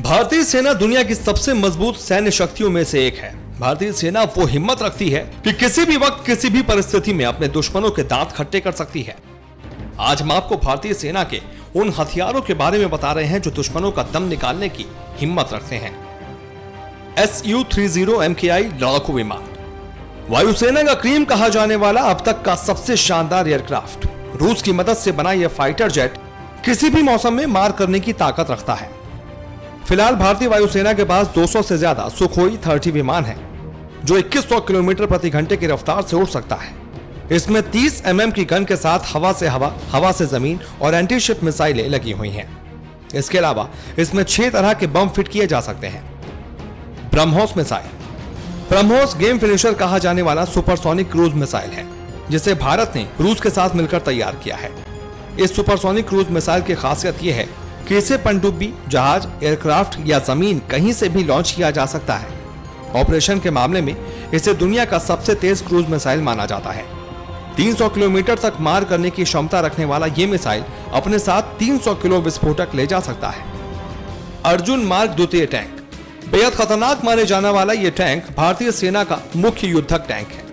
भारतीय सेना दुनिया की सबसे मजबूत सैन्य शक्तियों में से एक है। भारतीय सेना वो हिम्मत रखती है कि किसी भी वक्त किसी भी परिस्थिति में अपने दुश्मनों के दांत खट्टे कर सकती है। आज हम आपको भारतीय सेना के उन हथियारों के बारे में बता रहे हैं जो दुश्मनों का दम निकालने की हिम्मत रखते हैं। Su-30 MKI लड़ाकू विमान, वायुसेना का क्रीम कहा जाने वाला अब तक का सबसे शानदार एयरक्राफ्ट। रूस की मदद से बना यह फाइटर जेट किसी भी मौसम में मार करने की ताकत रखता है। फिलहाल भारतीय वायुसेना के पास 200 से ज्यादा सुखोई 30 विमान है जो 2100 किलोमीटर प्रति घंटे की रफ्तार से उड़ सकता है। इसमें 30 mm की गन के साथ हवा से हवा, हवा से जमीन और एंटी शिप मिसाइलें लगी हुई हैं। इसके अलावा इसमें 6 तरह के बम फिट किए जा सकते हैं। BrahMos missile, BrahMos game finisher कहा जाने वाला सुपरसोनिक क्रूज मिसाइल है जिसे भारत ने रूस के साथ मिलकर तैयार किया है। इस सुपरसोनिक क्रूज मिसाइल की खासियत यह है कि इसे पनडुब्बी, जहाज, एयरक्राफ्ट या जमीन कहीं से भी लॉन्च किया जा सकता है। ऑपरेशन के मामले में इसे दुनिया का सबसे तेज क्रूज मिसाइल माना जाता है। 300 किलोमीटर तक मार करने की क्षमता रखने वाला ये मिसाइल अपने साथ 300 किलो विस्फोटक ले जा सकता है। अर्जुन मार्क द्वितीय टैंक, बेहद खतरनाक माने जाने वाला ये टैंक भारतीय सेना का मुख्य युद्धक टैंक है।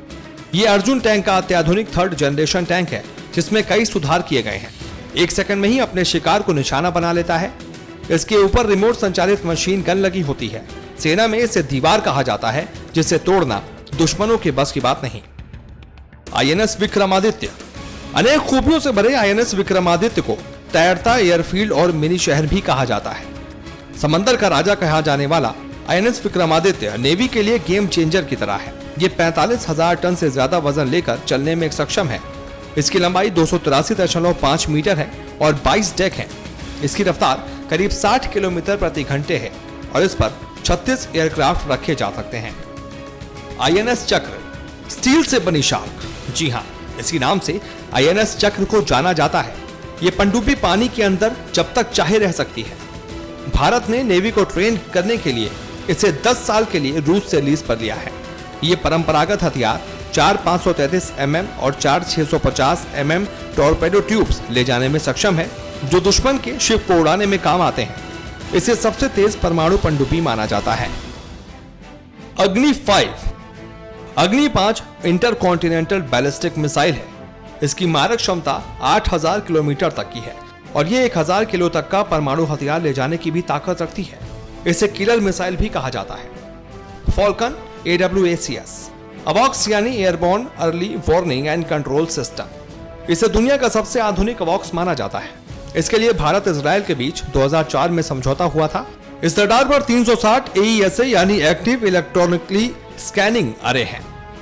ये अर्जुन टैंक का अत्याधुनिक 3rd जनरेशन टैंक है जिसमें कई सुधार किए गए हैं। 1 सेकंड में ही अपने शिकार को निशाना बना लेता है। इसके ऊपर रिमोट संचालित मशीन गन लगी होती है। सेना में इसे दीवार कहा जाता है जिसे तोड़ना दुश्मनों के बस की बात नहीं। INS विक्रमादित्य, अनेक खूबियों से भरे INS विक्रमादित्य को तैरता एयरफील्ड और मिनी शहर भी कहा जाता है। समंदर का राजा कहा जाने वाला INS विक्रमादित्य नेवी के लिए गेम चेंजर की तरह है। ये 45,000 टन से ज्यादा वजन लेकर चलने में सक्षम है। इसकी लंबाई 283.5 मीटर है और 22 डेक हैं। इसकी रफ्तार करीब 60 किलोमीटर प्रति घंटे है और इस पर 36 एयरक्राफ्ट रखे जा सकते हैं। INS चक्र, स्टील से बनी शार्क। जी हाँ, इसी नाम से INS चक्र को जाना जाता है। ये पनडुब्बी पानी के अंदर जब तक चाहे रह सकती है। भारत ने नेवी को ट्रेन करने के लिए इसे 10 साल के लिए रूस से लीज पर लिया है। ये परंपरागत हथियार 4 533 mm और 4 650 mm टॉर्पेडो ट्यूब्स ले जाने में सक्षम है जो दुश्मन के शिप को उड़ाने में काम आते हैं। इसे सबसे तेज परमाणु पनडुब्बी माना जाता है। अग्नि 5, अग्नि 5 इंटरकॉन्टिनेंटल बैलिस्टिक मिसाइल है। इसकी मारक क्षमता 8000 किलोमीटर तक की है और ये 1000 किलो तक का परमाणु हथियार ले जाने की भी ताकत रखती है। इसे किलर मिसाइल भी कहा जाता है। फॉल्कन AWACS, अवॉक्स यानी airborne early warning and control system. इसे दुनिया का सबसे आधुनिक अवॉक्स माना जाता है। इसके लिए भारत इजराइल के बीच 2004 में समझौता हुआ था। इस रडार पर 360 AESA यानी एक्टिव इलेक्ट्रॉनिकली स्कैनिंग अरे है।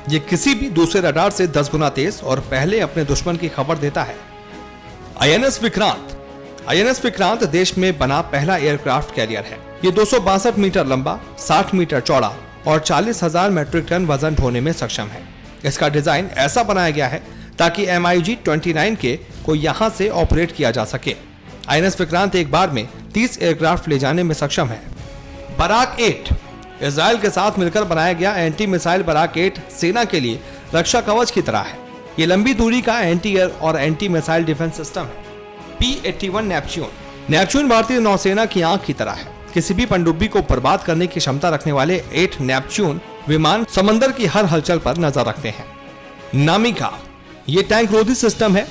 ये किसी भी दूसरे रडार से 10 गुना तेज और पहले अपने दुश्मन की खबर देता है। INS विक्रांत, INS विक्रांत देश में बना पहला एयरक्राफ्ट कैरियर है। ये 262 मीटर लंबा, 60 मीटर चौड़ा और 40,000 मेट्रिक टन वजन ढोने में सक्षम है। इसका डिजाइन ऐसा बनाया गया है ताकि MiG-29K को यहां से ऑपरेट किया जा सके। INS विक्रांत एक बार में 30 एयरक्राफ्ट ले जाने में सक्षम है। बराक 8, इजराइल के साथ मिलकर बनाया गया एंटी मिसाइल बराक 8 सेना के लिए रक्षा कवच की तरह है। ये लंबी दूरी का एंटी एयर और एंटी मिसाइल डिफेंस सिस्टम है। P-81 नेपच्यून, नेपच्यून भारतीय नौसेना की आंख की तरह है। किसी भी पनडुब्बी को बर्बाद करने की क्षमता रखने वाले 8 नेपच्यून विमान समंदर की हर हलचल पर नजर रखते हैं। नामिका, ये टैंक रोधी सिस्टम है।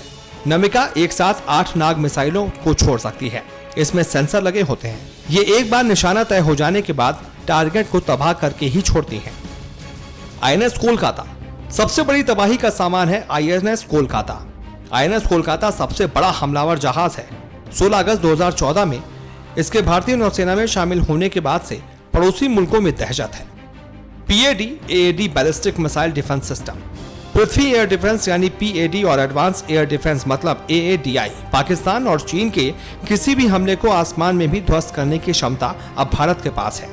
नमिका एक साथ 8 नाग मिसाइलों को छोड़ सकती है। इसमें सेंसर लगे होते हैं। ये एक बार निशाना तय हो जाने के बाद टारगेट को तबाह करके ही छोड़ती हैं। INS कोलकाता, सबसे बड़ी तबाही का सामान है INS कोलकाता। INS कोलकाता सबसे बड़ा हमलावर जहाज है। 16 अगस्त 2014 में इसके भारतीय नौसेना में शामिल होने के बाद से पड़ोसी मुल्कों में दहशत है। PAD ballistic missile defence system, Prithvi air defence यानी PAD और एडवांस एयर डिफेंस मतलब AADI पाकिस्तान और चीन के किसी भी हमले को आसमान में भी ध्वस्त करने की क्षमता अब भारत के पास है।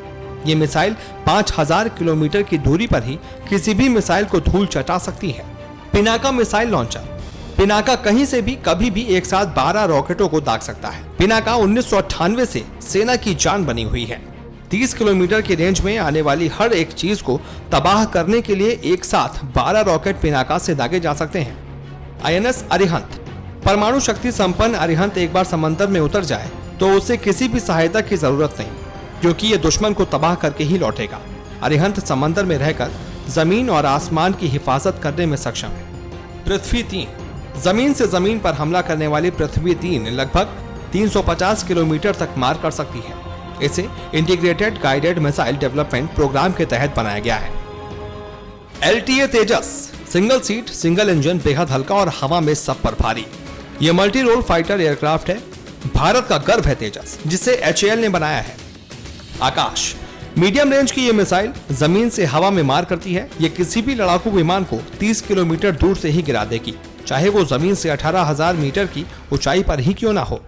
ये मिसाइल 5000 किलोमीटर की दूरी पर ही किसी भी मिसाइल को धूल चटा सकती है। पिनाका मिसाइल लॉन्चर, पिनाका कहीं से भी कभी भी एक साथ 12 रॉकेटों को दाग सकता है। पिनाका 1998 से सेना की जान बनी हुई है। 30 किलोमीटर की रेंज में आने वाली हर एक चीज को तबाह करने के लिए एक साथ 12 रॉकेट पिनाका से दागे जा सकते हैं। INS अरिहंत, परमाणु शक्ति संपन्न अरिहंत एक बार समंदर में उतर जाए तो उसे किसी भी सहायता की जरूरत नहीं। क्योंकि ये दुश्मन को तबाह करके ही लौटेगा। अरिहंत समंदर में रहकर जमीन और आसमान की हिफाजत करने में सक्षम है। पृथ्वी 3 जमीन से जमीन पर हमला करने वाली पृथ्वी 3 लगभग 350 किलोमीटर तक मार कर सकती है। इसे integrated guided missile development programme के तहत बनाया गया है। LTA Tejas single seat single engine, बेहद हल्का और हवा में सब पर भारी। यह मल्टी रोल फाइटर एयरक्राफ्ट है। भारत का गर्व है तेजस, जिसे HAL ने बनाया है। आकाश मीडियम रेंज की यह मिसाइल जमीन से हवा में मार करती है। यह किसी भी लड़ाकू विमान को 30 किलोमीटर दूर से ही गिरा देगी, चाहे वो जमीन से 18,000 मीटर की ऊंचाई पर ही क्यों ना हो।